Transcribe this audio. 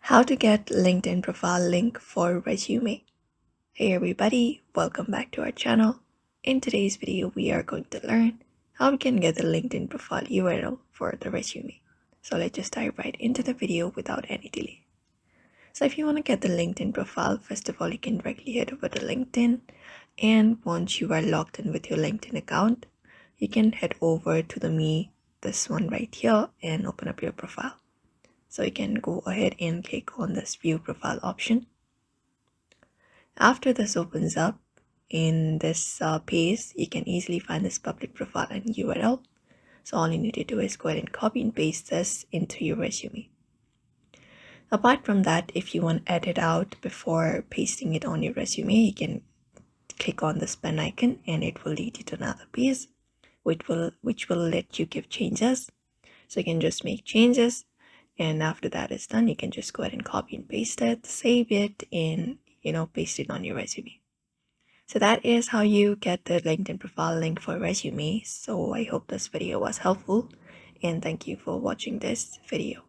How to get LinkedIn profile link for resume. Hey everybody, welcome back to our channel. In today's video, we are going to learn how we can get the LinkedIn profile URL for the resume. So let's just dive right into the video without any delay. So if you want to get the LinkedIn profile, first of all, you can directly head over to LinkedIn. And once you are logged in with your LinkedIn account, you can head over to this one right here, and open up your profile. So you can go ahead and click on this view profile option. After this opens up in this page, you can easily find this public profile and URL. So all you need to do is go ahead and copy and paste this into your resume. Apart from that, if you want to edit out before pasting it on your resume, you can click on this pen icon and it will lead you to another page which will let you give changes. So you can just make changes, and after that is done, you can just go ahead and copy and paste it, save it, and paste it on your resume. So that is how you get the LinkedIn profile link for resume. So I hope this video was helpful, and thank you for watching this video.